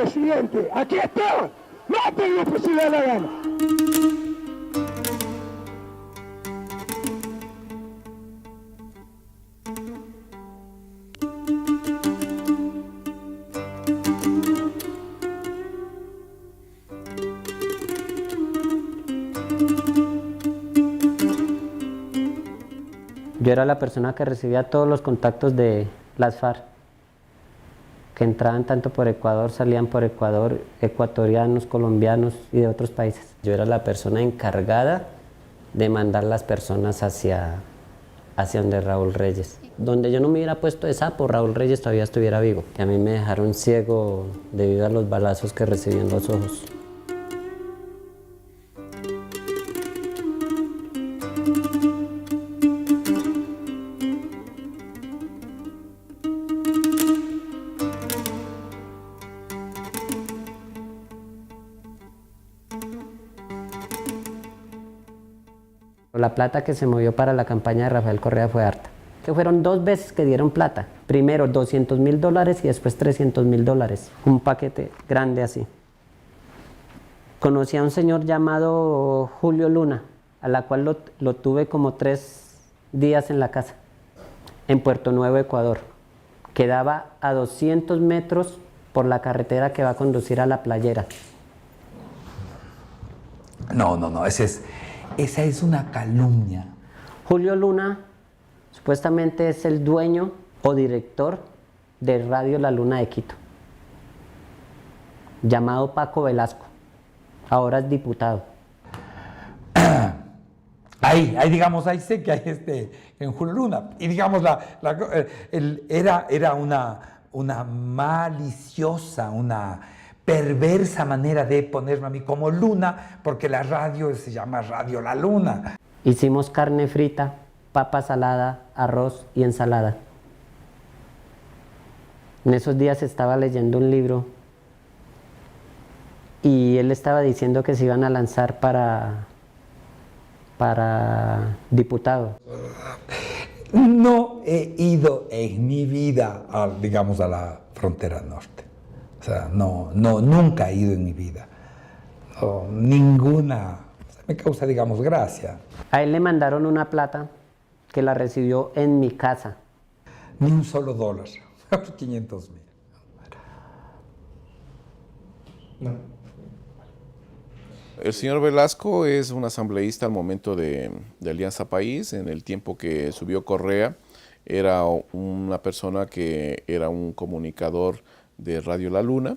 presidente, aquí está, mátenlo pues si le da la gana. Yo era la persona que recibía todos los contactos de las FARC, que entraban tanto por Ecuador, salían por Ecuador, ecuatorianos, colombianos y de otros países. Yo era la persona encargada de mandar las personas hacia donde Raúl Reyes. Donde yo no me hubiera puesto de sapo, Raúl Reyes todavía estuviera vivo. Que a mí me dejaron ciego debido a los balazos que recibí en los ojos. La plata que se movió para la campaña de Rafael Correa fue harta. Que fueron 2 veces que dieron plata. Primero $200.000 y después $300.000. Un paquete grande así. Conocí a un señor llamado Julio Luna, a la cual lo tuve como 3 días en la casa, en Puerto Nuevo, Ecuador. Quedaba a 200 metros por la carretera que va a conducir a La Playera. No, esa es una calumnia. Julio Luna supuestamente es el dueño o director de Radio La Luna de Quito, llamado Paco Velasco, ahora es diputado. Ahí sé que hay en Julio Luna. Y digamos, era una maliciosa, una perversa manera de ponerme a mí como Luna, porque la radio se llama Radio La Luna. Hicimos carne frita, papa salada, arroz y ensalada. En esos días estaba leyendo un libro y él estaba diciendo que se iban a lanzar para diputado. No he ido en mi vida, a la frontera norte. O sea, nunca he ido en mi vida. No, ninguna. Me causa, gracia. A él le mandaron una plata que la recibió en mi casa. Ni un solo dólar. 500.000. No. El señor Velasco es un asambleísta al momento de Alianza País. En el tiempo que subió Correa, era una persona que era un comunicador de Radio La Luna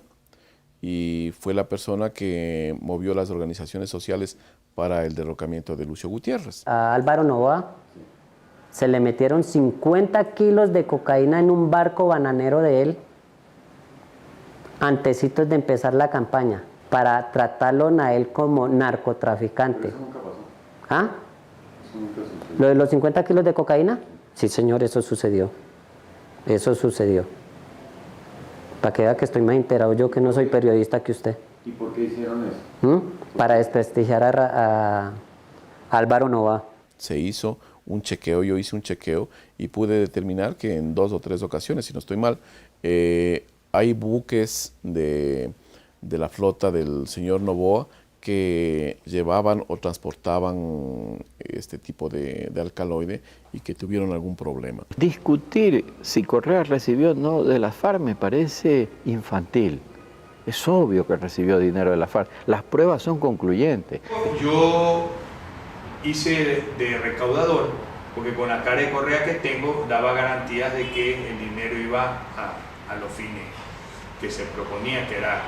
y fue la persona que movió las organizaciones sociales para el derrocamiento de Lucio Gutiérrez. A Álvaro Novoa se le metieron 50 kilos de cocaína en un barco bananero de él antecitos de empezar la campaña, para tratarlo a él como narcotraficante. ¿Eso nunca pasó? ¿Ah? ¿Eso nunca sucedió? ¿Lo de los 50 kilos de cocaína? Sí, señor, eso sucedió. Eso sucedió. Para que vea que estoy más enterado yo, que no soy periodista que usted. ¿Y por qué hicieron eso? Para desprestigiar a Álvaro Novoa. Se hizo un chequeo, yo hice un chequeo y pude determinar que en 2 o 3 ocasiones, si no estoy mal, hay buques de la flota del señor Novoa que llevaban o transportaban este tipo de alcaloide y que tuvieron algún problema. Discutir si Correa recibió o no de la FARC me parece infantil. Es obvio que recibió dinero de la FARC. Las pruebas son concluyentes. Yo hice de recaudador, porque con la cara de Correa que tengo daba garantías de que el dinero iba a los fines que se proponía, que era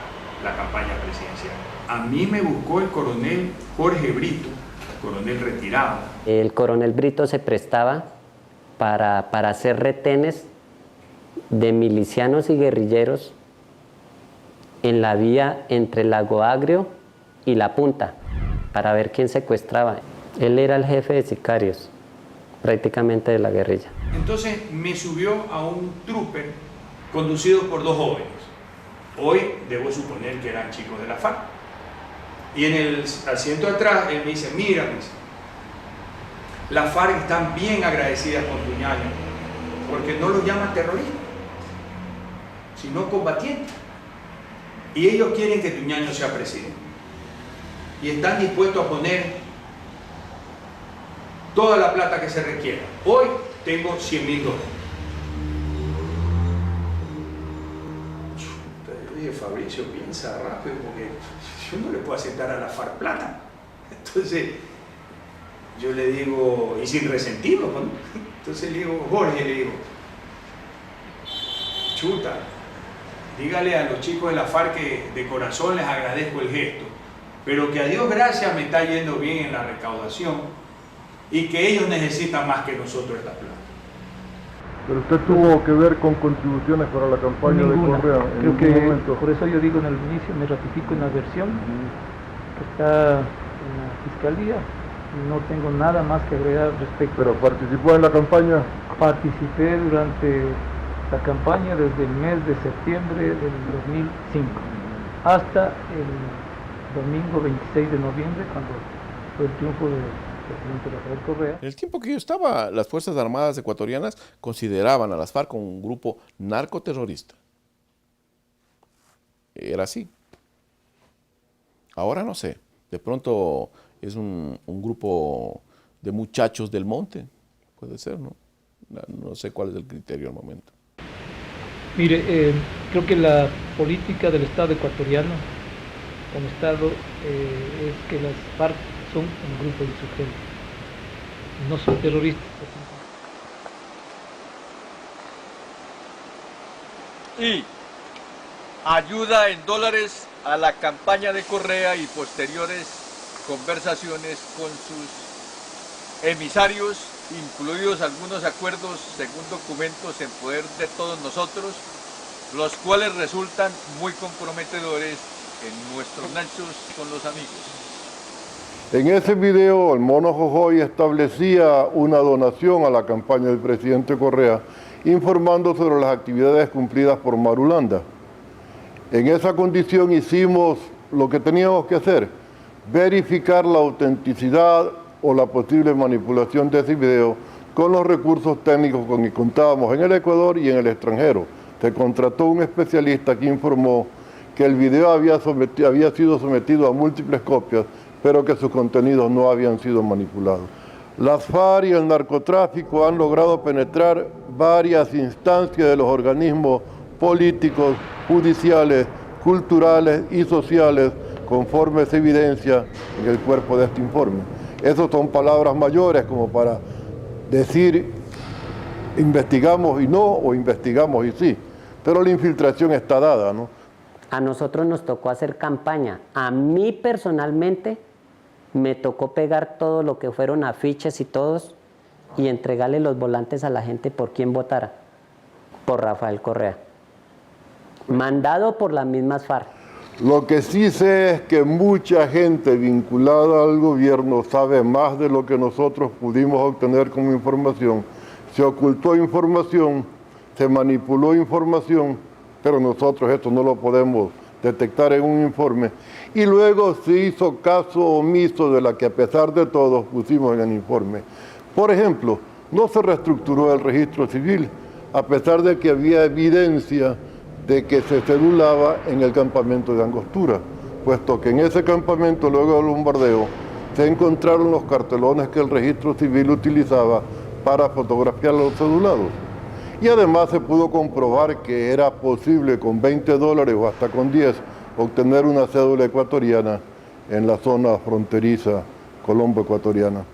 la campaña presidencial. A mí me buscó el coronel Jorge Brito, coronel retirado. El coronel Brito se prestaba para hacer retenes de milicianos y guerrilleros en la vía entre Lago Agrio y La Punta, para ver quién secuestraba. Él era el jefe de sicarios, prácticamente de la guerrilla. Entonces me subió a un trooper conducido por 2 jóvenes. Hoy debo suponer que eran chicos de la FARC. Y en el asiento de atrás él me dice, mira, las FARC están bien agradecidas con tu ñaño, porque no los llaman terroristas, sino combatientes. Y ellos quieren que Tuñaño sea presidente. Y están dispuestos a poner toda la plata que se requiera. Hoy tengo $100.000. Yo dije, Fabricio, piensa rápido porque yo no le puedo aceptar a la FARC plata. Entonces, yo le digo, y sin resentirlo, ¿no? Entonces le digo, Jorge, le digo, chuta, dígale a los chicos de la FARC que de corazón les agradezco el gesto, pero que a Dios gracias me está yendo bien en la recaudación y que ellos necesitan más que nosotros esta plata. Pero usted tuvo que ver con contribuciones para la campaña Ninguna. de Correa en Creo que ningún momento. por eso yo digo en el inicio, me ratifico en la versión que está en la fiscalía y no tengo nada más que agregar al respecto. Pero participó en la campaña. Participé durante la campaña desde el mes de septiembre del 2005 hasta el domingo 26 de noviembre, cuando fue el triunfo del presidente Rafael Correa. En el tiempo que yo estaba, las Fuerzas Armadas ecuatorianas consideraban a las FARC como un grupo narcoterrorista. Era así. Ahora no sé. De pronto es un grupo de muchachos del monte. Puede ser, ¿no? No sé cuál es el criterio al momento. Mire, creo que la política del Estado ecuatoriano como Estado es que las FARC son un grupo insurgente, no son terroristas. Y ayuda en dólares a la campaña de Correa y posteriores conversaciones con sus emisarios, incluidos algunos acuerdos según documentos en poder de todos nosotros, los cuales resultan muy comprometedores en nuestros nexos con los amigos. En ese video, el Mono Jojoy establecía una donación a la campaña del presidente Correa, informando sobre las actividades cumplidas por Marulanda. En esa condición hicimos lo que teníamos que hacer, verificar la autenticidad o la posible manipulación de ese video con los recursos técnicos con que contábamos en el Ecuador y en el extranjero. Se contrató un especialista que informó que el video había sido sometido a múltiples copias, pero que sus contenidos no habían sido manipulados. Las FARC y el narcotráfico han logrado penetrar varias instancias de los organismos políticos, judiciales, culturales y sociales, conforme se evidencia en el cuerpo de este informe. Esas son palabras mayores como para decir investigamos y no, o investigamos y sí, pero la infiltración está dada, ¿no? A nosotros nos tocó hacer campaña. A mí personalmente me tocó pegar todo lo que fueron afiches y todos y entregarle los volantes a la gente por quien votara, por Rafael Correa. Mandado por las mismas FARC. Lo que sí sé es que mucha gente vinculada al gobierno sabe más de lo que nosotros pudimos obtener como información. Se ocultó información, se manipuló información, pero nosotros esto no lo podemos detectar en un informe. Y luego se hizo caso omiso de la que a pesar de todo pusimos en el informe. Por ejemplo, no se reestructuró el registro civil, a pesar de que había evidencia de que se cedulaba en el campamento de Angostura, puesto que en ese campamento, luego del bombardeo, se encontraron los cartelones que el registro civil utilizaba para fotografiar los cedulados. Y además se pudo comprobar que era posible con $20 o hasta con 10 obtener una cédula ecuatoriana en la zona fronteriza colombo-ecuatoriana.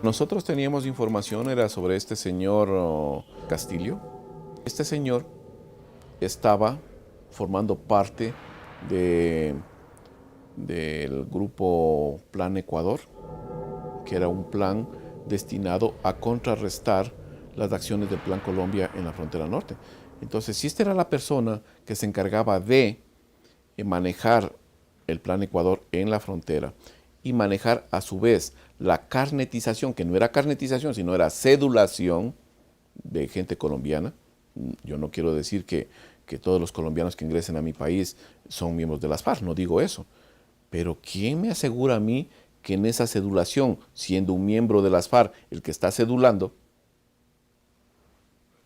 Nosotros teníamos información, era sobre este señor Castillo. Este señor estaba formando parte del grupo Plan Ecuador, que era un plan destinado a contrarrestar las acciones del Plan Colombia en la frontera norte. Entonces, si esta era la persona que se encargaba de manejar el Plan Ecuador en la frontera y manejar a su vez la carnetización, que no era carnetización, sino era cedulación de gente colombiana, Yo no quiero decir que todos los colombianos que ingresen a mi país son miembros de las FARC, no digo eso. Pero ¿quién me asegura a mí que en esa cedulación, siendo un miembro de las FARC el que está cedulando,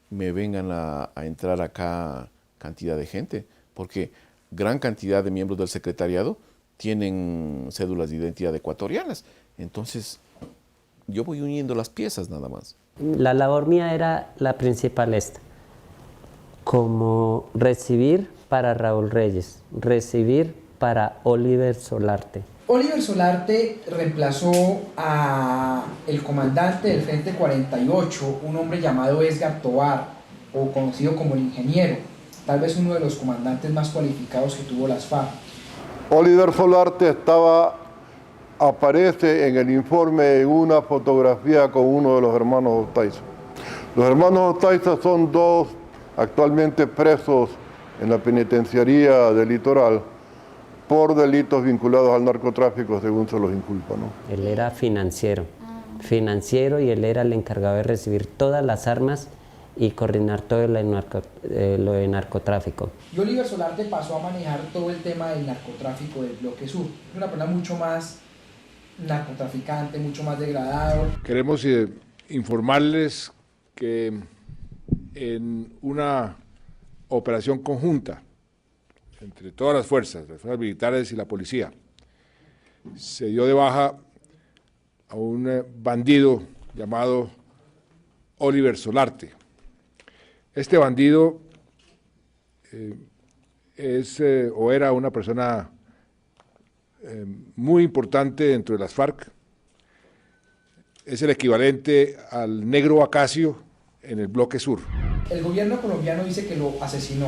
me vengan a entrar acá cantidad de gente? Porque gran cantidad de miembros del secretariado tienen cédulas de identidad ecuatorianas. Entonces, yo voy uniendo las piezas nada más. La labor mía era la principal esta, como recibir para Raúl Reyes, recibir para Oliver Solarte. Oliver Solarte reemplazó a el comandante del Frente 48, un hombre llamado Edgar Tovar, o conocido como el Ingeniero, tal vez uno de los comandantes más cualificados que tuvo las FARC. Oliver Solarte aparece en el informe en una fotografía con uno de los hermanos Ostaiza. Los hermanos Ostaiza son dos actualmente presos en la penitenciaría del Litoral por delitos vinculados al narcotráfico, según se los inculpa, ¿no? Él era financiero, y él era el encargado de recibir todas las armas y coordinar todo lo de narcotráfico. Y Oliver Solarte pasó a manejar todo el tema del narcotráfico del Bloque Sur. Es una persona mucho más narcotraficante, mucho más degradado. Queremos informarles que en una operación conjunta entre todas las fuerzas militares y la policía, se dio de baja a un bandido llamado Oliver Solarte. Este bandido era una persona muy importante dentro de las FARC. Es el equivalente al Negro Acacio en el Bloque Sur. El gobierno colombiano dice que lo asesinó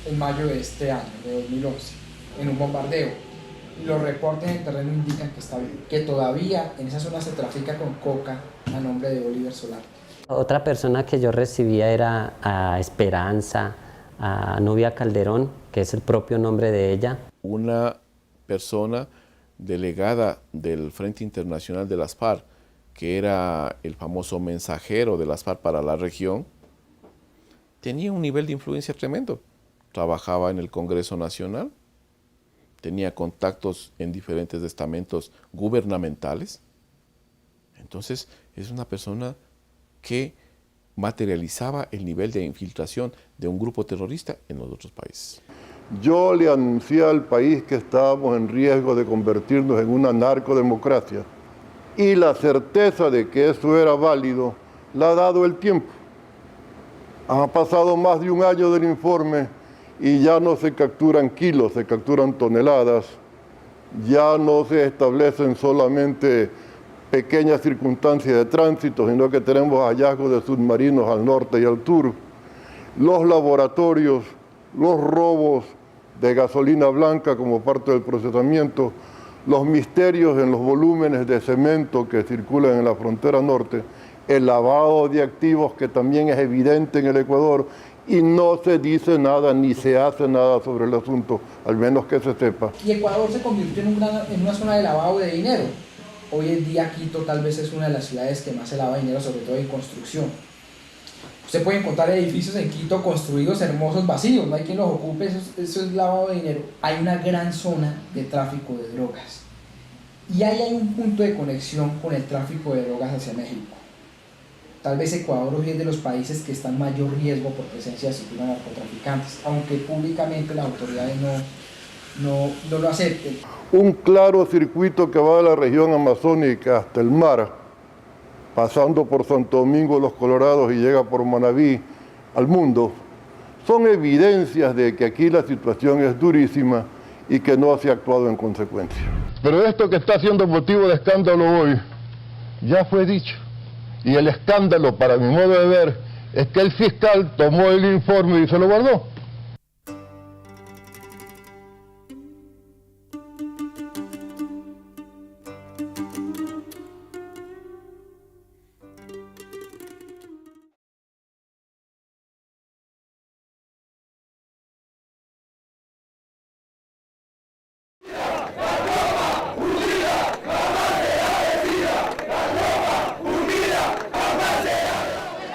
en mayo de este año, de 2011, en un bombardeo. Los reportes en terreno indican que está bien, que todavía en esa zona se trafica con coca a nombre de Oliver Solarte. Otra persona que yo recibía era a Esperanza, a Nubia Calderón, que es el propio nombre de ella. Una persona delegada del Frente Internacional de las FARC, que era el famoso mensajero de las FARC para la región, tenía un nivel de influencia tremendo. Trabajaba en el Congreso Nacional, tenía contactos en diferentes estamentos gubernamentales. Entonces, es una persona que materializaba el nivel de infiltración de un grupo terrorista en los otros países. Yo le anuncié al país que estábamos en riesgo de convertirnos en una narcodemocracia, y la certeza de que eso era válido la ha dado el tiempo. Ha pasado más de un año del informe y ya no se capturan kilos, se capturan toneladas, ya no se establecen solamente pequeñas circunstancias de tránsito, sino que tenemos hallazgos de submarinos al norte y al sur, los laboratorios, los robos de gasolina blanca como parte del procesamiento, los misterios en los volúmenes de cemento que circulan en la frontera norte, el lavado de activos que también es evidente en el Ecuador, y no se dice nada ni se hace nada sobre el asunto, al menos que se sepa. Y Ecuador se convirtió en una zona de lavado de dinero. Hoy en día Quito tal vez es una de las ciudades que más se lava dinero, sobre todo en construcción. Usted puede encontrar edificios en Quito construidos hermosos vacíos, no hay quien los ocupe, eso es lavado de dinero. Hay una gran zona de tráfico de drogas. Y ahí hay un punto de conexión con el tráfico de drogas hacia México. Tal vez Ecuador hoy es de los países que están en mayor riesgo por presencia de ciclos narcotraficantes, aunque públicamente las autoridades no lo acepten. Un claro circuito que va de la región amazónica hasta el mar, pasando por Santo Domingo de los Colorados y llega por Manabí al mundo, son evidencias de que aquí la situación es durísima y que no se ha actuado en consecuencia. Pero esto que está siendo motivo de escándalo hoy, ya fue dicho. Y el escándalo, para mi modo de ver, es que el fiscal tomó el informe y se lo guardó.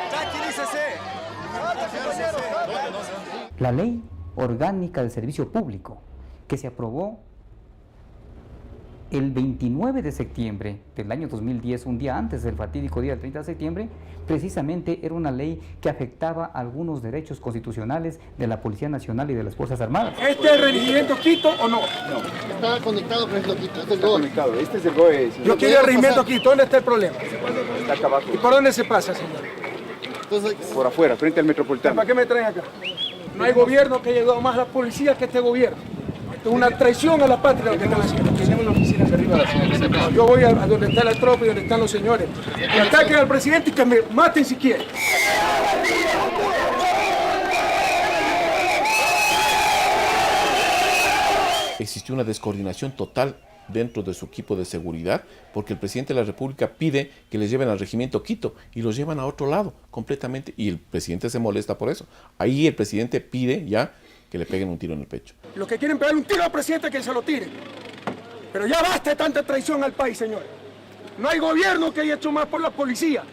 Tranquilícese. La Ley Orgánica del Servicio Público, que se aprobó el 29 de septiembre del año 2010, un día antes del fatídico día del 30 de septiembre, precisamente era una ley que afectaba algunos derechos constitucionales de la Policía Nacional y de las Fuerzas Armadas. ¿Este es el regimiento Quito o no? No. Está conectado con el regimiento Quito. Este es está conectado. Este es el GOE. Yo quiero el regimiento Quito. ¿Dónde está el problema? Está acá abajo. ¿Y por dónde se pasa, señor? Entonces, por afuera, frente al Metropolitano. ¿Para qué me traen acá? No hay gobierno que haya ayudado más a la policía que este gobierno. Esto es una traición a la patria lo que están haciendo. Tenemos las oficinas arriba de la ciudad. No, yo voy a donde está la tropa y donde están los señores. Que ataquen al presidente y que me maten si quieren. Existió una descoordinación total dentro de su equipo de seguridad, porque el presidente de la República pide que les lleven al regimiento Quito y los llevan a otro lado completamente, y el presidente se molesta por eso. Ahí el presidente pide ya que le peguen un tiro en el pecho. Los que quieren pegar un tiro al presidente, que se lo tiren. Pero ya basta de tanta traición al país, señores. No hay gobierno que haya hecho más por la policía.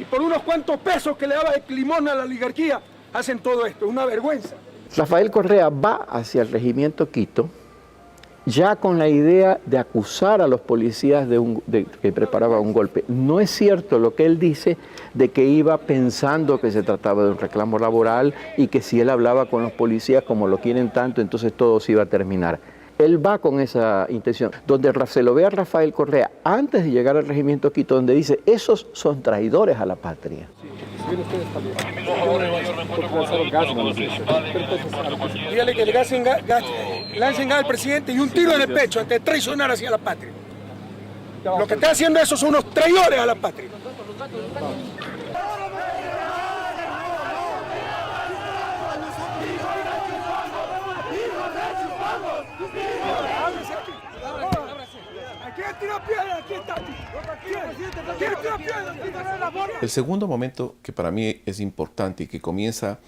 Y por unos cuantos pesos que le daba de limón a la oligarquía, hacen todo esto. Es una vergüenza. Rafael Correa va hacia el regimiento Quito ya con la idea de acusar a los policías de que preparaba un golpe. No es cierto lo que él dice de que iba pensando que se trataba de un reclamo laboral y que si él hablaba con los policías como lo quieren tanto, entonces todo se iba a terminar. Él va con esa intención. Donde se lo ve a Rafael Correa antes de llegar al regimiento Quito, donde dice, esos son traidores a la patria. Dígale que le lancen gas al presidente y un tiro en el pecho antes de traicionar hacia la patria. Lo que está haciendo eso son unos traidores a la patria. El segundo momento que para mí es importante y que comienza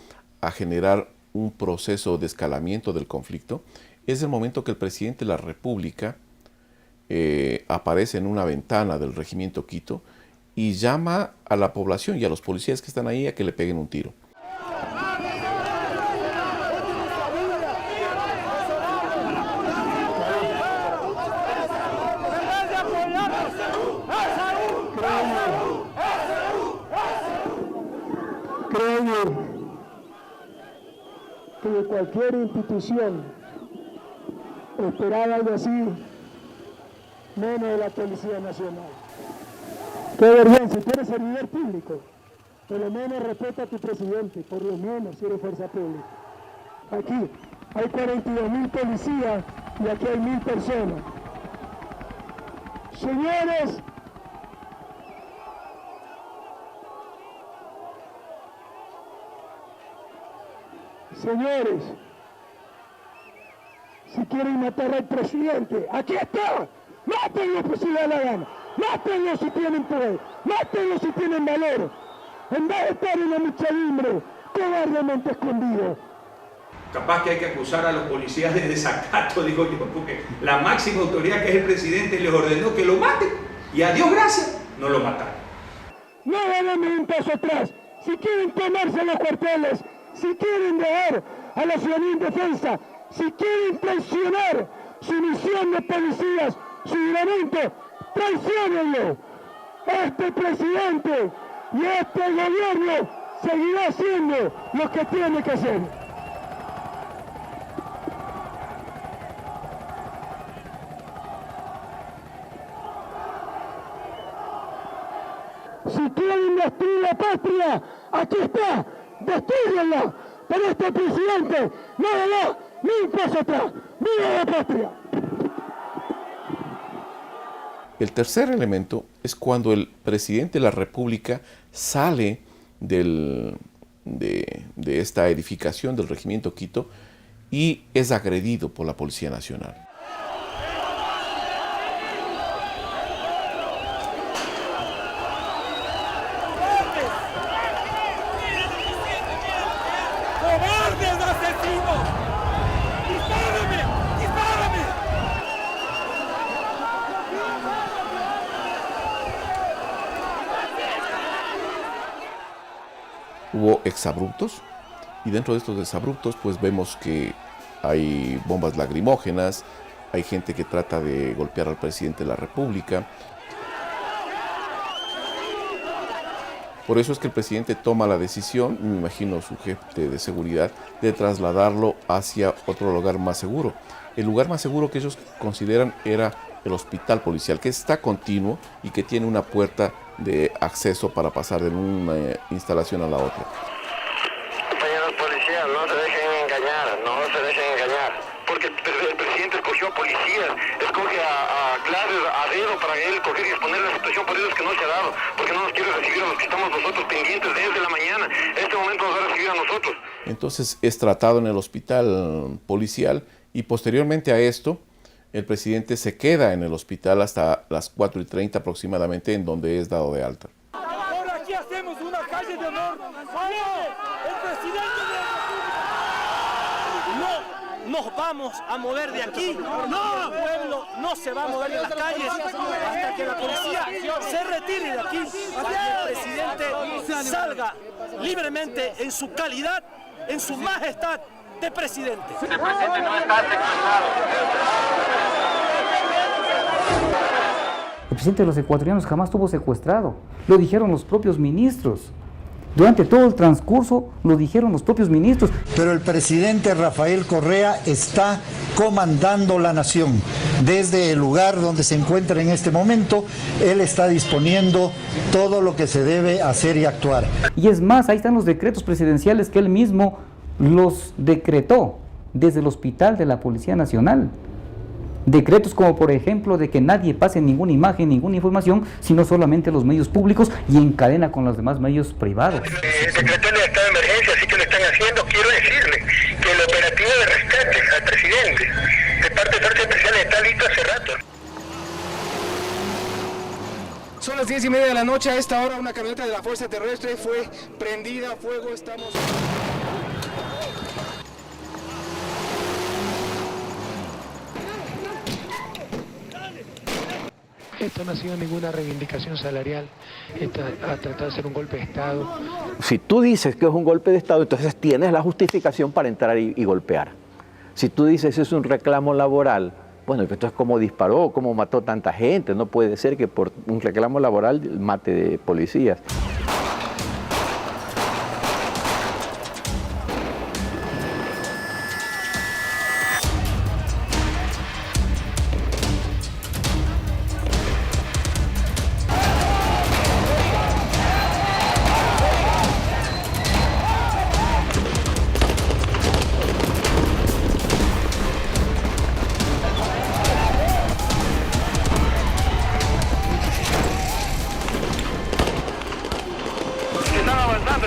a generar un proceso de escalamiento del conflicto es el momento que el presidente de la República aparece en una ventana del regimiento Quito y llama a la población y a los policías que están ahí a que le peguen un tiro. Creo que cualquier institución esperaba algo así, menos de la Policía Nacional. Qué vergüenza, tú eres servidor público, por lo menos respeta a tu presidente, por lo menos si eres fuerza pública. Aquí hay 42.000 policías y aquí hay 1.000 personas. Señores, señores, si quieren matar al presidente, aquí está. Mátenlo si le da la gana. Mátenlo si tienen poder. Mátenlo si tienen valor. En vez de estar en la muchedumbre, cobardemente escondido. Capaz que hay que acusar a los policías de desacato, digo yo, porque la máxima autoridad, que es el presidente, les ordenó que lo maten. Y a Dios gracias, no lo mataron. No demos un paso atrás. Si quieren tomarse los cuarteles, si quieren dejar a la ciudadanía en defensa, si quieren traicionar su misión de policías, su juramento, traiciónenlo. Este presidente y este gobierno seguirá haciendo lo que tiene que hacer. Si quieren destruir la patria, aquí está, destruyanla. Pero este presidente no dará ni un paso atrás. ¡Viva la patria! El tercer elemento es cuando el presidente de la República sale de esta edificación del regimiento Quito y es agredido por la Policía Nacional. Hubo exabruptos Y dentro de estos desabruptos pues vemos que hay bombas lacrimógenas, hay gente que trata de golpear al presidente de la República. Por eso es que el presidente toma la decisión, me imagino su jefe de seguridad, de trasladarlo hacia otro lugar más seguro. El lugar más seguro que ellos consideran era el hospital policial, que está continuo y que tiene una puerta de acceso para pasar de una instalación a la otra. Compañeros policías, no se dejen engañar, porque el presidente escogió a policías, escoge a clases, a dedo para él coger y exponer la situación, por eso es que no se ha dado, porque no nos quiere recibir a los que estamos nosotros pendientes desde la mañana. Este momento nos va a recibir a nosotros. Entonces es tratado en el hospital policial y posteriormente a esto el presidente se queda en el hospital hasta las 4:30 aproximadamente, en donde es dado de alta. Ahora aquí hacemos una calle de honor. El presidente de la República. No nos vamos a mover de aquí. No, el pueblo no se va a mover de las calles hasta que la policía se retire de aquí, hasta que el presidente salga libremente en su calidad, en su majestad de presidente. El presidente no está secuestrado. El presidente de los ecuatorianos jamás estuvo secuestrado, lo dijeron los propios ministros. Durante todo el transcurso lo dijeron los propios ministros. Pero el presidente Rafael Correa está comandando la nación. Desde el lugar donde se encuentra en este momento, él está disponiendo todo lo que se debe hacer y actuar. Y es más, ahí están los decretos presidenciales que él mismo los decretó desde el hospital de la Policía Nacional. Decretos como por ejemplo de que nadie pase ninguna imagen, ninguna información, sino solamente los medios públicos y en cadena con los demás medios privados. Decretó el estado de emergencia, así que lo están haciendo. Quiero decirle que el operativo de rescate al presidente de parte de Fuerzas Especiales está listo hace rato. Son las 10:30 de la noche. A esta hora una camioneta de la Fuerza Terrestre fue prendida a fuego. Estamos... Esto no ha sido ninguna reivindicación salarial, esto ha tratado de ser un golpe de Estado. Si tú dices que es un golpe de Estado, entonces tienes la justificación para entrar y golpear. Si tú dices que es un reclamo laboral, bueno, esto es como disparó, como mató tanta gente. No puede ser que por un reclamo laboral mate de policías.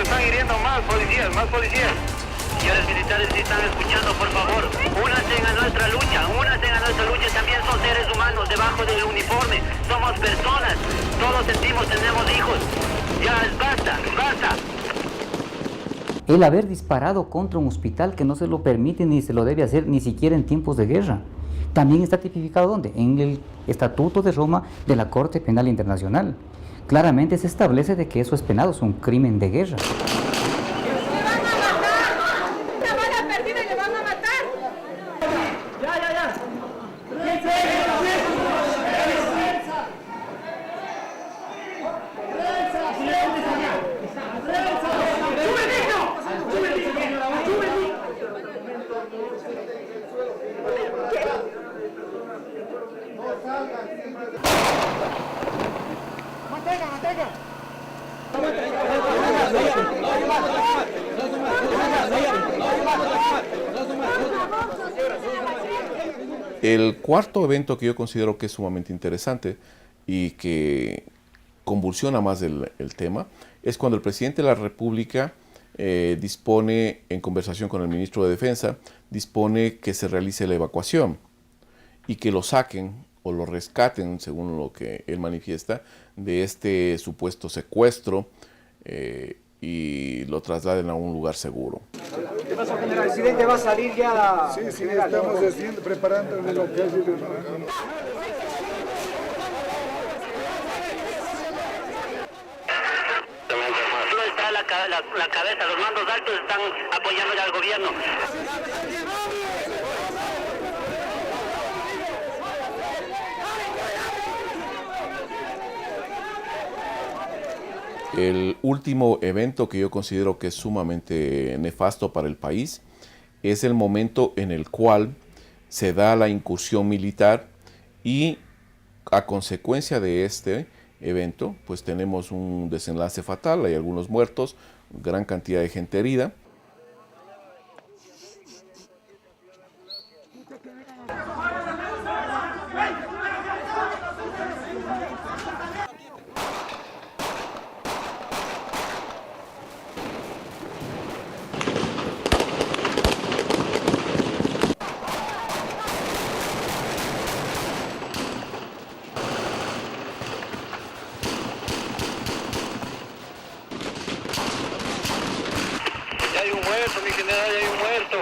Están hiriendo más policías. Señores militares, si están escuchando, por favor, únanse a nuestra lucha, también son seres humanos debajo del uniforme, somos personas, todos sentimos, tenemos hijos, ya basta. El haber disparado contra un hospital que no se lo permite ni se lo debe hacer ni siquiera en tiempos de guerra. También está tipificado ¿dónde? En el Estatuto de Roma de la Corte Penal Internacional. Claramente se establece de que eso es penado, es un crimen de guerra. El cuarto evento que yo considero que es sumamente interesante y que convulsiona más el tema es cuando el presidente de la República dispone, en conversación con el ministro de Defensa, dispone que se realice la evacuación y que lo saquen o lo rescaten, según lo que él manifiesta, de este supuesto secuestro y lo trasladen a un lugar seguro. ¿Qué pasa, general? ¿El presidente va a salir ya? Sí, estamos preparando lo que es el... la cabeza, los mandos altos están apoyándole al gobierno. El último evento que yo considero que es sumamente nefasto para el país es el momento en el cual se da la incursión militar y a consecuencia de este evento pues tenemos un desenlace fatal, hay algunos muertos, gran cantidad de gente herida. Mi general, ya hay un muerto.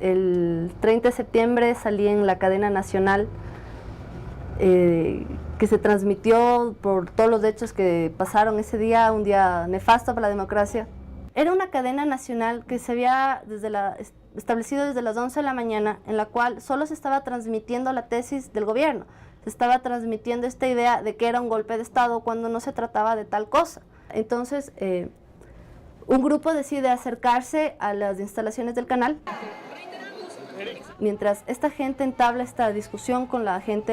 El 30 de septiembre salí en la cadena nacional que se transmitió por todos los hechos que pasaron ese día, un día nefasto para la democracia. Era una cadena nacional que se había establecido desde las 11 de la mañana, en la cual solo se estaba transmitiendo la tesis del gobierno. Se estaba transmitiendo esta idea de que era un golpe de Estado cuando no se trataba de tal cosa. Entonces, un grupo decide acercarse a las instalaciones del canal. Mientras esta gente entabla esta discusión con la gente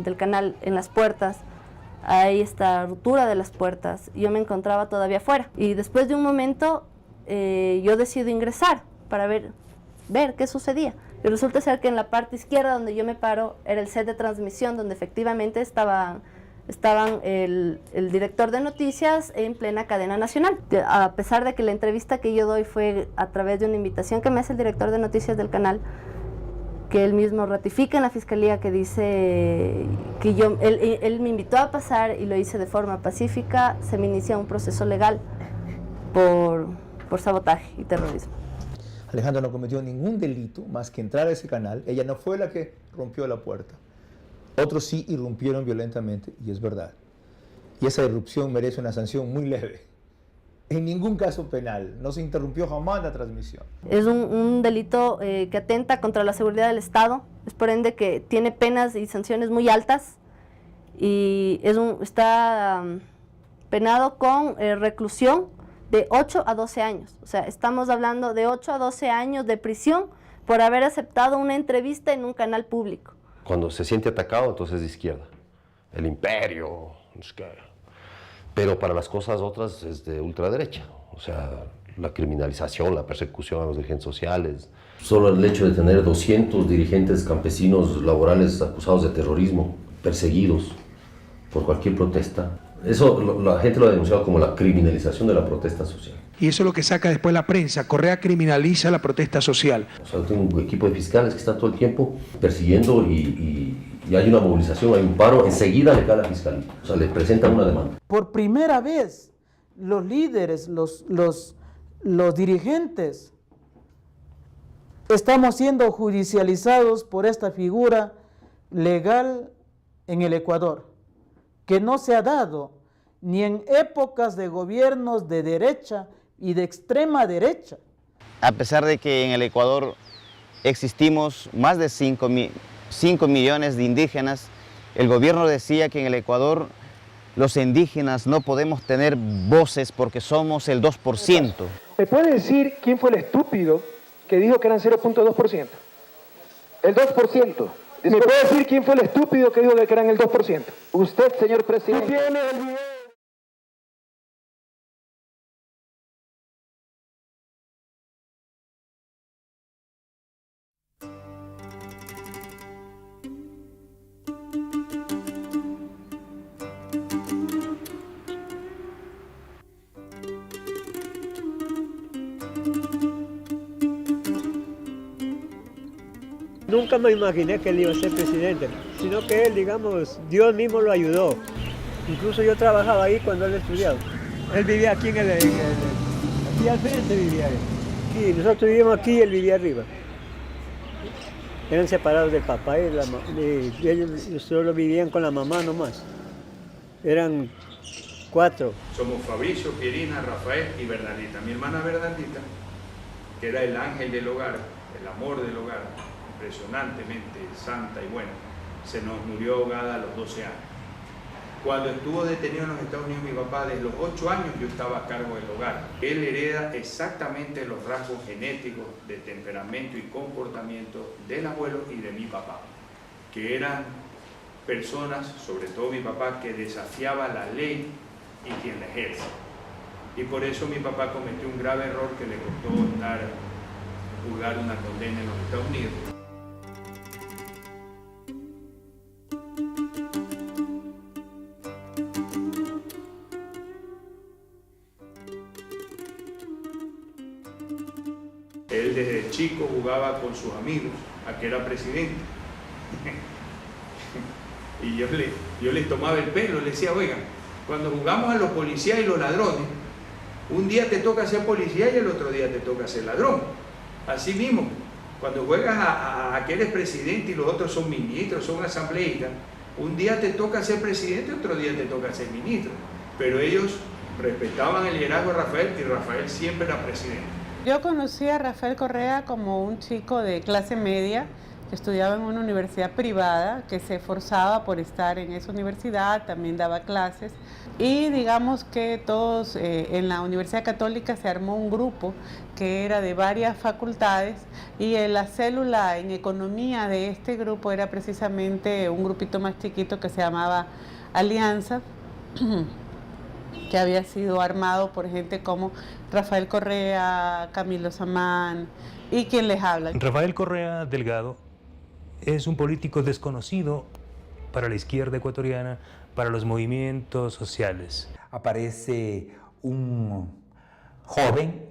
del canal en las puertas, hay esta ruptura de las puertas, yo me encontraba todavía afuera. Y después de un momento, yo decido ingresar para ver qué sucedía. Y resulta ser que en la parte izquierda donde yo me paro era el set de transmisión donde efectivamente estaban el director de noticias en plena cadena nacional. A pesar de que la entrevista que yo doy fue a través de una invitación que me hace el director de noticias del canal, que él mismo ratifica en la fiscalía que dice que él me invitó a pasar y lo hice de forma pacífica, se me inicia un proceso legal por sabotaje y terrorismo. Alejandra no cometió ningún delito más que entrar a ese canal. Ella no fue la que rompió la puerta. Otros sí irrumpieron violentamente, y es verdad. Y esa irrupción merece una sanción muy leve. En ningún caso penal. No se interrumpió jamás la transmisión. Es un delito que atenta contra la seguridad del Estado. Es por ende que tiene penas y sanciones muy altas. Y está penado con reclusión de 8 a 12 años. O sea, estamos hablando de 8 a 12 años de prisión por haber aceptado una entrevista en un canal público. Cuando se siente atacado, entonces es de izquierda. El imperio. Pero para las cosas otras es de ultraderecha. O sea, la criminalización, la persecución a los dirigentes sociales. Solo el hecho de tener 200 dirigentes campesinos laborales acusados de terrorismo, perseguidos por cualquier protesta. Eso la gente lo ha denunciado como la criminalización de la protesta social. Y eso es lo que saca después la prensa. Correa criminaliza la protesta social. O sea, tengo un equipo de fiscales que están todo el tiempo persiguiendo y hay una movilización, hay un paro, enseguida le cae a la fiscalía. O sea, le presentan una demanda. Por primera vez, los líderes, los dirigentes, estamos siendo judicializados por esta figura legal en el Ecuador, que no se ha dado ni en épocas de gobiernos de derecha y de extrema derecha. A pesar de que en el Ecuador existimos más de 5 millones de indígenas, el gobierno decía que en el Ecuador los indígenas no podemos tener voces porque somos el 2%. ¿Me puede decir quién fue el estúpido que dijo que eran 0.2%? El 2%. ¿Me puede decir quién fue el estúpido que dijo que eran el 2%? Usted, señor presidente. ¿Tú tienes el video? Nunca me imaginé que él iba a ser presidente, sino que él, digamos, Dios mismo lo ayudó. Incluso yo trabajaba ahí cuando él estudiaba. Él vivía aquí aquí al frente vivía él. Sí, nosotros vivíamos aquí y él vivía arriba. Eran separados del papá y ellos solo vivían con la mamá nomás. Eran 4. Somos Fabricio, Pierina, Rafael y Bernardita. Mi hermana Bernardita, que era el ángel del hogar, el amor del hogar, impresionantemente santa y buena, se nos murió ahogada a los 12 años. Cuando estuvo detenido en los Estados Unidos mi papá, desde los 8 años yo estaba a cargo del hogar. Él hereda exactamente los rasgos genéticos de temperamento y comportamiento del abuelo y de mi papá, que eran personas, sobre todo mi papá, que desafiaba la ley y quien la ejerce. Y por eso mi papá cometió un grave error que le costó juzgar una condena en los Estados Unidos. Él desde chico jugaba con sus amigos a que era presidente. Y yo les tomaba el pelo, le decía, oigan, cuando jugamos a los policías y los ladrones, un día te toca ser policía y el otro día te toca ser ladrón. Así mismo, cuando juegas a que eres presidente y los otros son ministros, son asambleístas, un día te toca ser presidente, otro día te toca ser ministro. Pero ellos respetaban el liderazgo de Rafael y Rafael siempre era presidente. Yo conocí a Rafael Correa como un chico de clase media que estudiaba en una universidad privada, que se esforzaba por estar en esa universidad, también daba clases. Y digamos que todos en la Universidad Católica se armó un grupo que era de varias facultades y la célula en economía de este grupo era precisamente un grupito más chiquito que se llamaba Alianza, que había sido armado por gente como Rafael Correa, Camilo Samán y quien les habla. Rafael Correa Delgado es un político desconocido para la izquierda ecuatoriana, para los movimientos sociales. Aparece un joven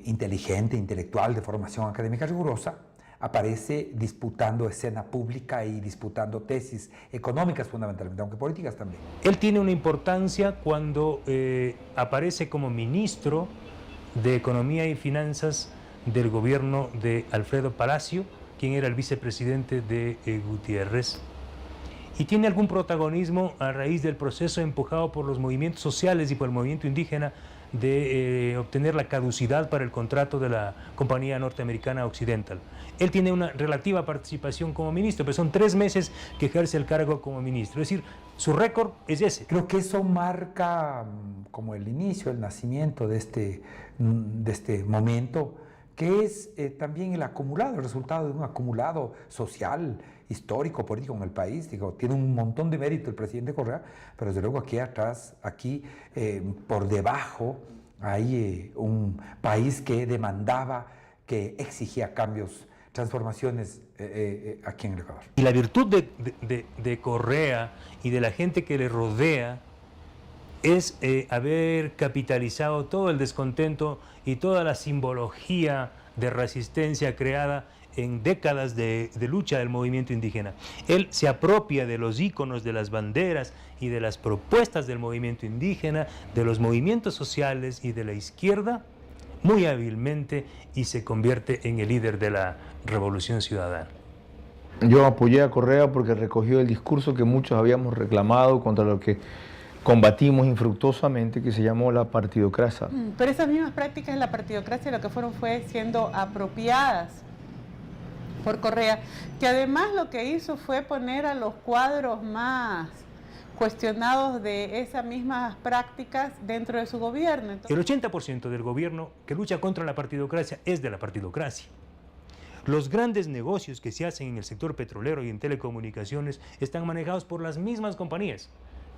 inteligente, intelectual, de formación académica rigurosa, aparece disputando escena pública y disputando tesis económicas fundamentalmente, aunque políticas también. Él tiene una importancia cuando aparece como ministro de Economía y Finanzas del gobierno de Alfredo Palacio, quien era el vicepresidente de Gutiérrez, y tiene algún protagonismo a raíz del proceso empujado por los movimientos sociales y por el movimiento indígena de obtener la caducidad para el contrato de la compañía norteamericana Occidental. Él tiene una relativa participación como ministro, pero son 3 meses que ejerce el cargo como ministro, es decir, su récord es ese. Creo que eso marca como el inicio, el nacimiento de este momento, que es también el acumulado, el resultado de un acumulado social, histórico, político en el país. Digo, tiene un montón de mérito el presidente Correa, pero desde luego aquí atrás, por debajo, hay un país que demandaba, que exigía cambios, transformaciones aquí en el Ecuador. Y la virtud de Correa y de la gente que le rodea es haber capitalizado todo el descontento y toda la simbología de resistencia creada en décadas de lucha del movimiento indígena. Él se apropia de los íconos, de las banderas y de las propuestas del movimiento indígena, de los movimientos sociales y de la izquierda, muy hábilmente, y se convierte en el líder de la revolución ciudadana. Yo apoyé a Correa porque recogió el discurso que muchos habíamos reclamado, contra lo que combatimos infructuosamente, que se llamó la partidocracia. Pero esas mismas prácticas de la partidocracia lo que fue siendo apropiadas por Correa, que además lo que hizo fue poner a los cuadros más cuestionados de esas mismas prácticas dentro de su gobierno. El 80% del gobierno que lucha contra la partidocracia es de la partidocracia. Los grandes negocios que se hacen en el sector petrolero y en telecomunicaciones están manejados por las mismas compañías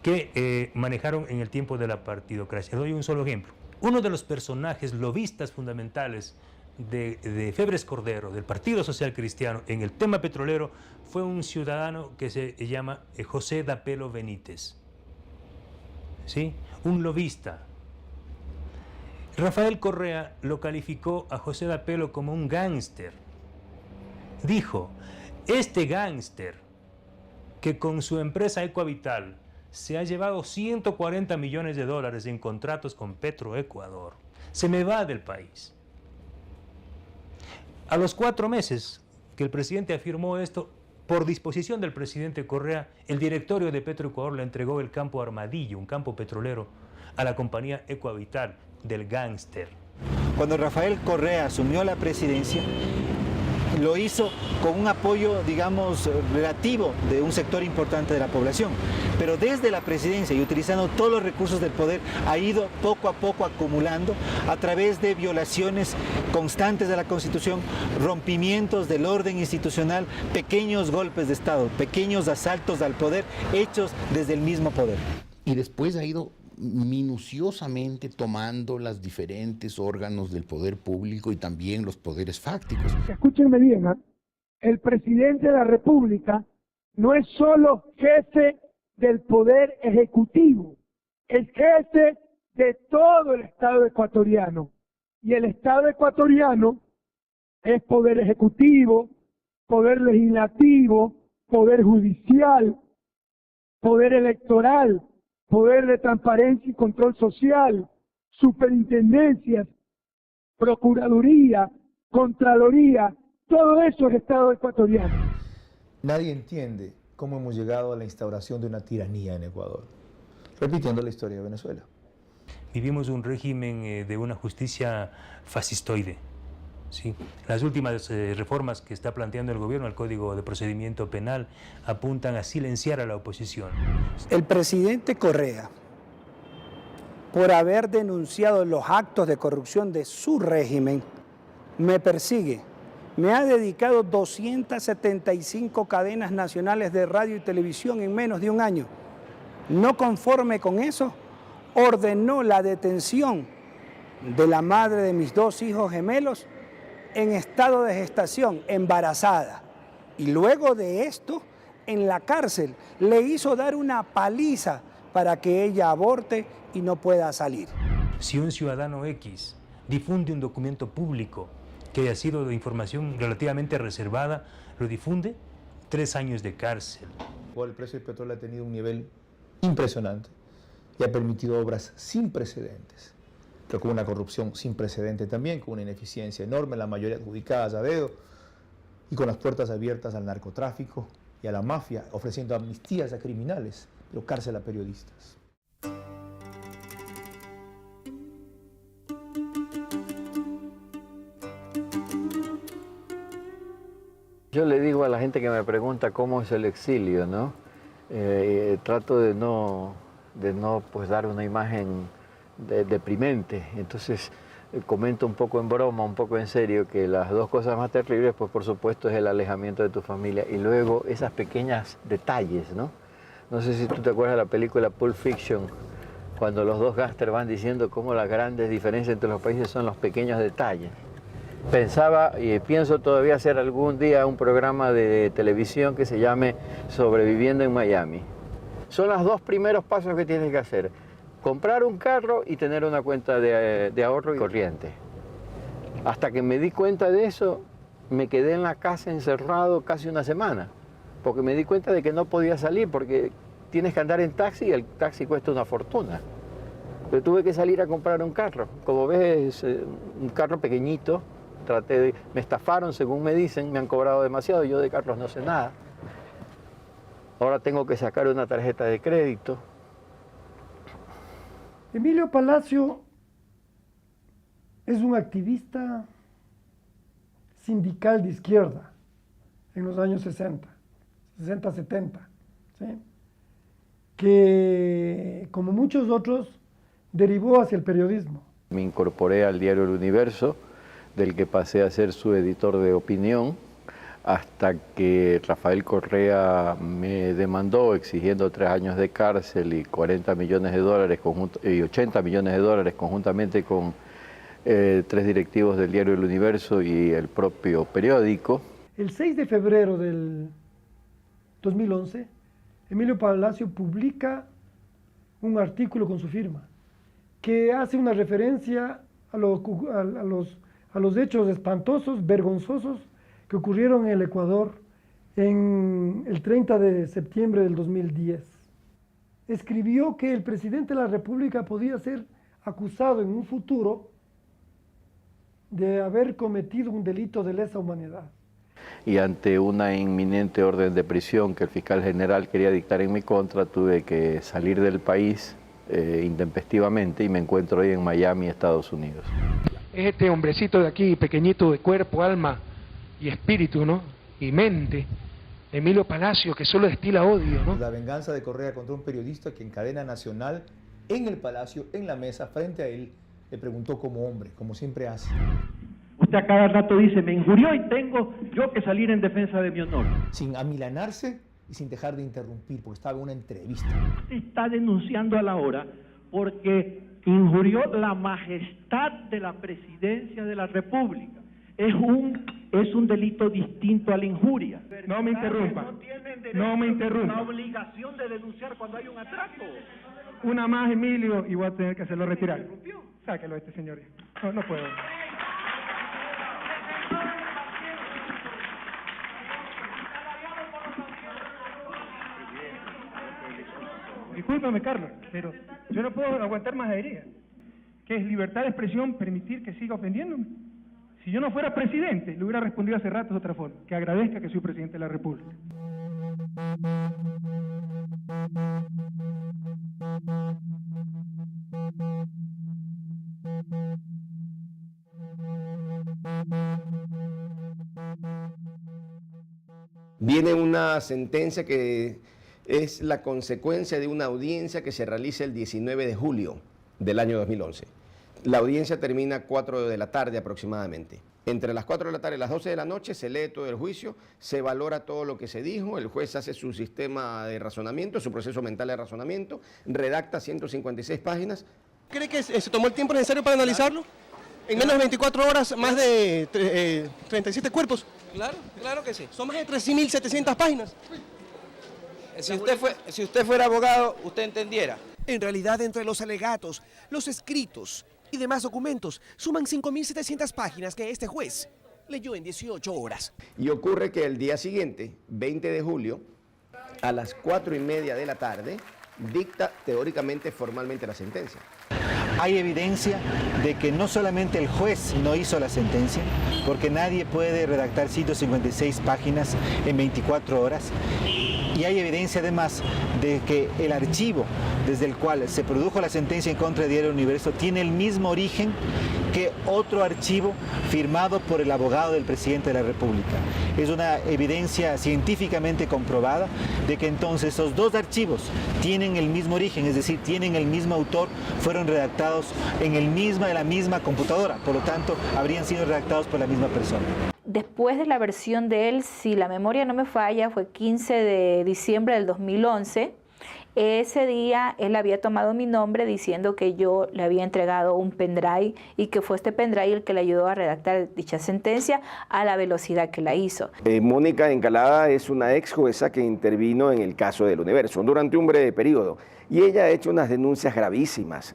que manejaron en el tiempo de la partidocracia. Doy un solo ejemplo. Uno de los personajes lobistas fundamentales de Febres Cordero, del Partido Social Cristiano, en el tema petrolero, fue un ciudadano que se llama José Dapelo Benítez. ¿Sí? Un lobista. Rafael Correa lo calificó a José Dapelo como un gángster. Dijo, este gángster que con su empresa Ecoavital se ha llevado 140 millones de dólares en contratos con Petroecuador, se me va del país. A los 4 meses que el presidente afirmó esto, Por disposición del presidente Correa, el directorio de Petroecuador le entregó el campo Armadillo, un campo petrolero, a la compañía Ecohabitat del gángster. Cuando Rafael Correa asumió la presidencia, lo hizo con un apoyo, digamos, relativo de un sector importante de la población. Pero desde la presidencia y utilizando todos los recursos del poder, ha ido poco a poco acumulando a través de violaciones constantes de la Constitución, rompimientos del orden institucional, pequeños golpes de Estado, pequeños asaltos al poder hechos desde el mismo poder. Y después ha ido minuciosamente tomando los diferentes órganos del poder público y también los poderes fácticos. Escúchenme bien, ¿eh? El presidente de la República no es solo jefe del poder ejecutivo, es jefe de todo el Estado ecuatoriano. Y el Estado ecuatoriano es poder ejecutivo, poder legislativo, poder judicial, poder electoral, poder de transparencia y control social, superintendencias, procuraduría, contraloría, todo eso es Estado ecuatoriano. Nadie entiende cómo hemos llegado a la instauración de una tiranía en Ecuador, repitiendo la historia de Venezuela. Vivimos un régimen de una justicia fascistoide. Sí. Las últimas reformas que está planteando el gobierno al Código de Procedimiento Penal apuntan a silenciar a la oposición. El presidente Correa, por haber denunciado los actos de corrupción de su régimen, me persigue. Me ha dedicado 275 cadenas nacionales de radio y televisión en menos de un año. No conforme con eso, ordenó la detención de la madre de mis 2 hijos gemelos en estado de gestación, embarazada. Y luego de esto, en la cárcel, le hizo dar una paliza para que ella aborte y no pueda salir. Si un ciudadano X difunde un documento público que haya sido de información relativamente reservada, lo difunde, 3 años de cárcel. El precio del petróleo ha tenido un nivel impresionante y ha permitido obras sin precedentes, pero con una corrupción sin precedente también, con una ineficiencia enorme, la mayoría adjudicadas a dedo, y con las puertas abiertas al narcotráfico y a la mafia, ofreciendo amnistías a criminales, pero cárcel a periodistas. Yo le digo a la gente que me pregunta cómo es el exilio, ¿no? Trato de no pues, dar una imagen deprimente. Entonces comento un poco en broma, un poco en serio, que las 2 cosas más terribles, pues por supuesto, es el alejamiento de tu familia y luego esas pequeñas detalles, ¿no? No sé si tú te acuerdas de la película Pulp Fiction, cuando los 2 gángsters van diciendo cómo las grandes diferencias entre los países son los pequeños detalles. Pensaba y pienso todavía hacer algún día un programa de televisión que se llame Sobreviviendo en Miami. Son los 2 primeros pasos que tienes que hacer. Comprar un carro y tener una cuenta de ahorro y corriente. Hasta que me di cuenta de eso, me quedé en la casa encerrado casi una semana, porque me di cuenta de que no podía salir, porque tienes que andar en taxi y el taxi cuesta una fortuna. Pero tuve que salir a comprar un carro. Como ves, un carro pequeñito. Me estafaron, según me dicen, me han cobrado demasiado, yo de carros no sé nada. Ahora tengo que sacar una tarjeta de crédito. Emilio Palacio es un activista sindical de izquierda en los años 60, 70, ¿sí? Que, como muchos otros, derivó hacia el periodismo. Me incorporé al diario El Universo, del que pasé a ser su editor de opinión, hasta que Rafael Correa me demandó exigiendo 3 años de cárcel y $40 millones y $80 millones conjuntamente con 3 directivos del diario El Universo y el propio periódico. El 6 de febrero del 2011, Emilio Palacio publica un artículo con su firma que hace una referencia a los hechos espantosos, vergonzosos, que ocurrieron en el Ecuador en el 30 de septiembre del 2010. Escribió que el presidente de la República podía ser acusado en un futuro de haber cometido un delito de lesa humanidad. y ante una inminente orden de prisión que el fiscal general quería dictar en mi contra, tuve que salir del país intempestivamente y me encuentro hoy en Miami, Estados Unidos. Es este hombrecito de aquí, pequeñito de cuerpo, alma y espíritu, ¿no? Y mente, Emilio Palacio, que solo destila odio, ¿no? La venganza de Correa contra un periodista que en cadena nacional, en el Palacio, en la mesa, frente a él, le preguntó como hombre, como siempre hace. Usted a cada rato dice, me injurió y tengo yo que salir en defensa de mi honor. Sin amilanarse y sin dejar de interrumpir, porque estaba en una entrevista. Está denunciando a la hora porque injurió la majestad de la presidencia de la República. Es un delito distinto a la injuria. No me interrumpa. No me interrumpa. La obligación de denunciar cuando hay un atraco. Una más, Emilio, y voy a tener que hacerlo retirar. Sáquelo a este señor. No puedo. Discúlpame, Carlos, pero yo no puedo aguantar más alegría. ¿Qué es libertad de expresión permitir que siga ofendiéndome? Si yo no fuera presidente, le hubiera respondido hace rato de otra forma, que agradezca que soy presidente de la República. Viene una sentencia que es la consecuencia de una audiencia que se realiza el 19 de julio del año 2011. La audiencia termina a 4 de la tarde aproximadamente. Entre las 4 de la tarde y las 12 de la noche se lee todo el juicio, se valora todo lo que se dijo, el juez hace su sistema de razonamiento, su proceso mental de razonamiento, redacta 156 páginas. ¿Cree que se tomó el tiempo necesario para analizarlo? En menos de 24 horas, más de 37 cuerpos. Claro que sí. Son más de 13.700 páginas. Si usted fuera abogado, usted entendiera. En realidad, entre los alegatos, los escritos y demás documentos, suman 5.700 páginas que este juez leyó en 18 horas. Y ocurre que el día siguiente, 20 de julio, a las 4:30 de la tarde, dicta teóricamente, formalmente la sentencia. Hay evidencia de que no solamente el juez no hizo la sentencia, porque nadie puede redactar 156 páginas en 24 horas, y hay evidencia además de que el archivo desde el cual se produjo la sentencia en contra de Diario Universo tiene el mismo origen que otro archivo firmado por el abogado del presidente de la República. Es una evidencia científicamente comprobada de que entonces esos dos archivos tienen el mismo origen, es decir, tienen el mismo autor, fueron redactados en la misma computadora, por lo tanto, habrían sido redactados por la misma persona. Después de la versión de él, si la memoria no me falla, fue 15 de diciembre del 2011, ese día él había tomado mi nombre diciendo que yo le había entregado un pendrive y que fue este pendrive el que le ayudó a redactar dicha sentencia a la velocidad que la hizo. Mónica Encalada es una ex jueza que intervino en el caso del Universo durante un breve periodo y ella ha hecho unas denuncias gravísimas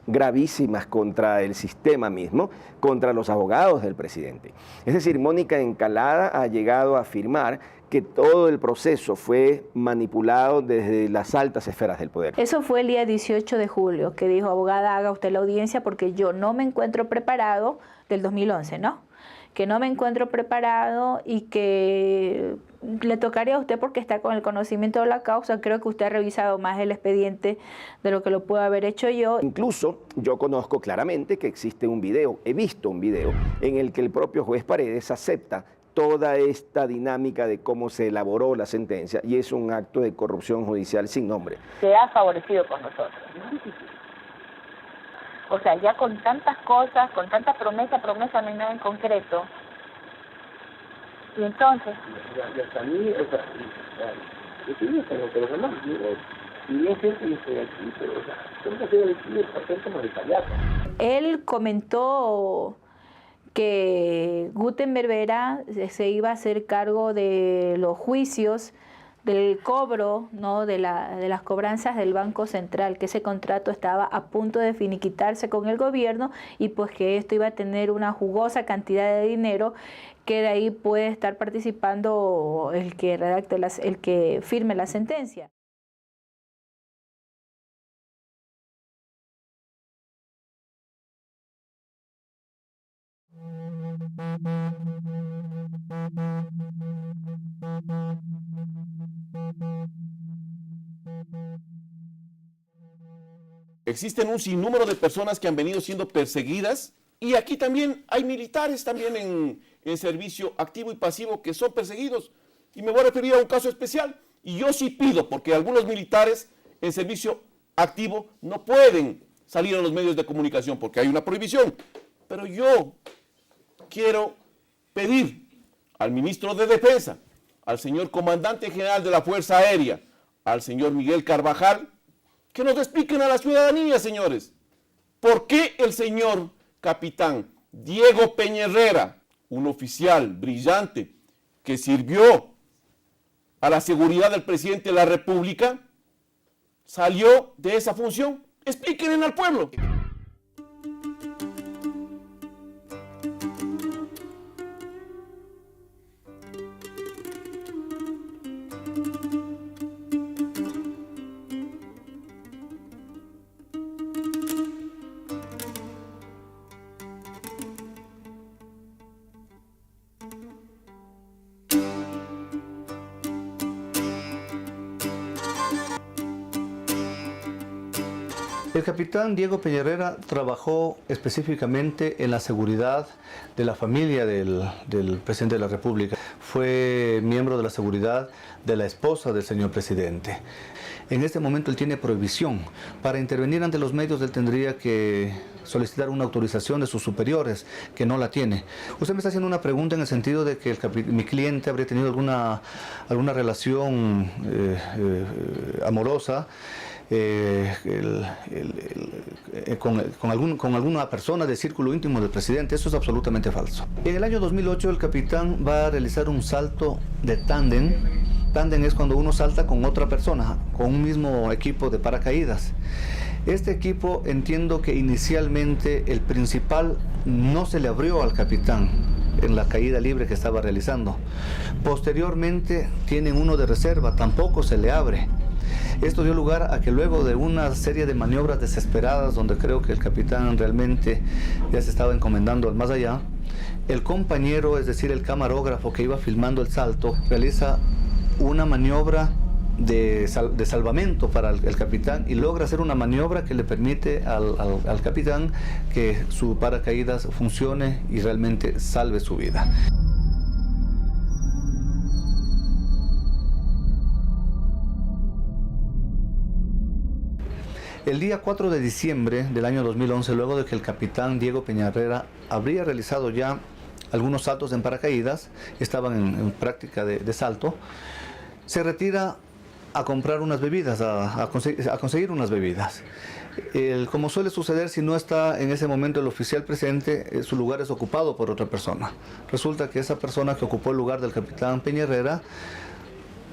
contra el sistema mismo, contra los abogados del presidente. Es decir, Mónica Encalada ha llegado a afirmar que todo el proceso fue manipulado desde las altas esferas del poder. Eso fue el día 18 de julio, que dijo, abogada, haga usted la audiencia porque yo no me encuentro preparado, del 2011, ¿no? Que no me encuentro preparado y que le tocaría a usted porque está con el conocimiento de la causa. Creo que usted ha revisado más el expediente de lo que lo puedo haber hecho yo. Incluso yo conozco claramente que existe un video, he visto un video en el que el propio juez Paredes acepta toda esta dinámica de cómo se elaboró la sentencia y es un acto de corrupción judicial sin nombre. Se ha favorecido con nosotros. O sea, ya con tantas cosas, con tanta promesa no hay nada en concreto. Y entonces... Él comentó que Gutenberg Vera se iba a hacer cargo de los juicios, del cobro, ¿no? de las cobranzas del Banco Central, que ese contrato estaba a punto de finiquitarse con el gobierno y pues que esto iba a tener una jugosa cantidad de dinero que de ahí puede estar participando el que redacte el que firme la sentencia. existen un sinnúmero de personas que han venido siendo perseguidas y aquí también hay militares también en servicio activo y pasivo que son perseguidos. Y me voy a referir a un caso especial. Y yo sí pido, porque algunos militares en servicio activo no pueden salir a los medios de comunicación porque hay una prohibición. Pero yo quiero pedir al ministro de Defensa, al señor comandante general de la Fuerza Aérea, al señor Miguel Carvajal, que nos expliquen a la ciudadanía, señores, por qué el señor capitán Diego Peña Herrera, un oficial brillante que sirvió a la seguridad del presidente de la República, salió de esa función. Explíquenle al pueblo. El capitán Diego Peña Herrera trabajó específicamente en la seguridad de la familia del presidente de la República. Fue miembro de la seguridad de la esposa del señor presidente. En este momento él tiene prohibición. Para intervenir ante los medios él tendría que solicitar una autorización de sus superiores, que no la tiene. Usted me está haciendo una pregunta en el sentido de que mi cliente habría tenido alguna relación amorosa con alguna persona del círculo íntimo del presidente. Eso es absolutamente falso. En el año 2008 el capitán va a realizar un salto de tándem. Tándem es cuando uno salta con otra persona, con un mismo equipo de paracaídas. Este equipo, entiendo que inicialmente el principal no se le abrió al capitán en la caída libre que estaba realizando. Posteriormente tienen uno de reserva, tampoco se le abre. Esto dio lugar a que luego de una serie de maniobras desesperadas, donde creo que el capitán realmente ya se estaba encomendando al más allá, el compañero, es decir, el camarógrafo que iba filmando el salto, realiza una maniobra de salvamento para el capitán y logra hacer una maniobra que le permite al capitán que su paracaídas funcione y realmente salve su vida. El día 4 de diciembre del año 2011, luego de que el capitán Diego Peña Herrera habría realizado ya algunos saltos en paracaídas, estaban en práctica de salto, se retira a comprar unas bebidas, a conseguir unas bebidas. Como suele suceder, si no está en ese momento el oficial presente, su lugar es ocupado por otra persona. Resulta que esa persona que ocupó el lugar del capitán Peña Herrera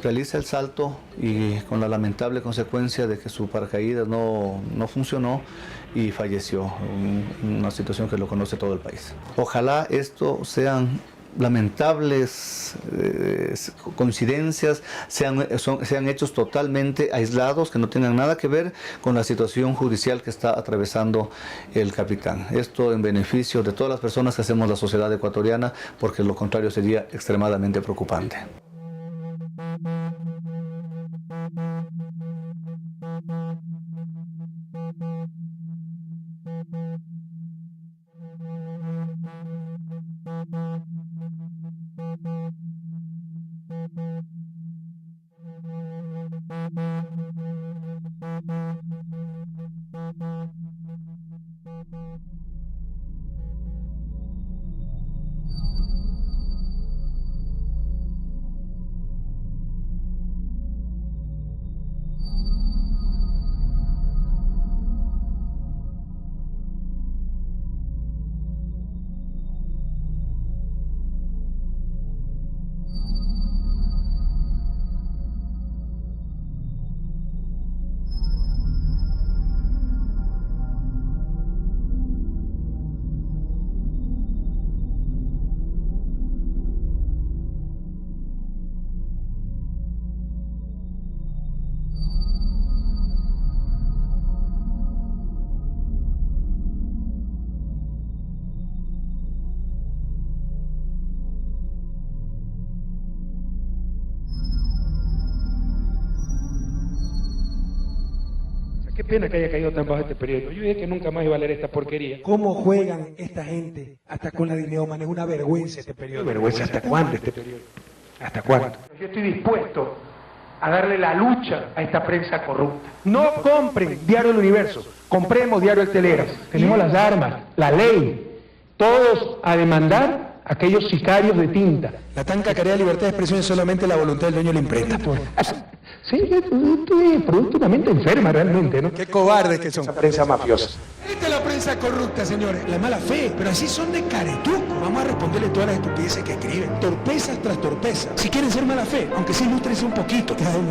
realiza el salto y con la lamentable consecuencia de que su paracaídas no funcionó y falleció, una situación que lo conoce todo el país. Ojalá esto sean lamentables coincidencias, sean hechos totalmente aislados, que no tengan nada que ver con la situación judicial que está atravesando el capitán. Esto en beneficio de todas las personas que hacemos la sociedad ecuatoriana, porque lo contrario sería extremadamente preocupante. pena que haya caído tan bajo este periódico. Yo dije que nunca más iba a leer esta porquería. ¿Cómo juegan esta gente hasta con la dignidad humana? Es una vergüenza este periódico. ¿Vergüenza hasta cuándo este periódico? ¿Hasta cuándo? Yo estoy dispuesto a darle la lucha a esta prensa corrupta. No compren Diario El Universo, compremos Diario El Teleras. Tenemos las armas, la ley, todos a demandar a aquellos sicarios de tinta. La tan cacareada libertad de expresión es solamente la voluntad del dueño de la imprenta. Sí, esto es producto de una mente enferma realmente, ¿no? Qué cobardes que son. Esa prensa mafiosa. Esta es la prensa corrupta, señores, la mala fe, pero así son de caretuco. Vamos a responderle todas las estupideces que escriben, torpezas tras torpezas. Si quieren ser mala fe, aunque se ilústrense un poquito, que hagan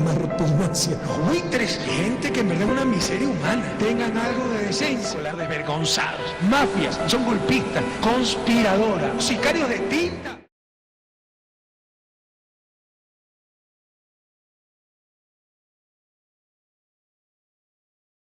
más repugnancia. Los buitres, gente que en verdad es una miseria humana, tengan algo de decencia, desvergonzados, mafias, son golpistas, conspiradoras, sicarios de tinta.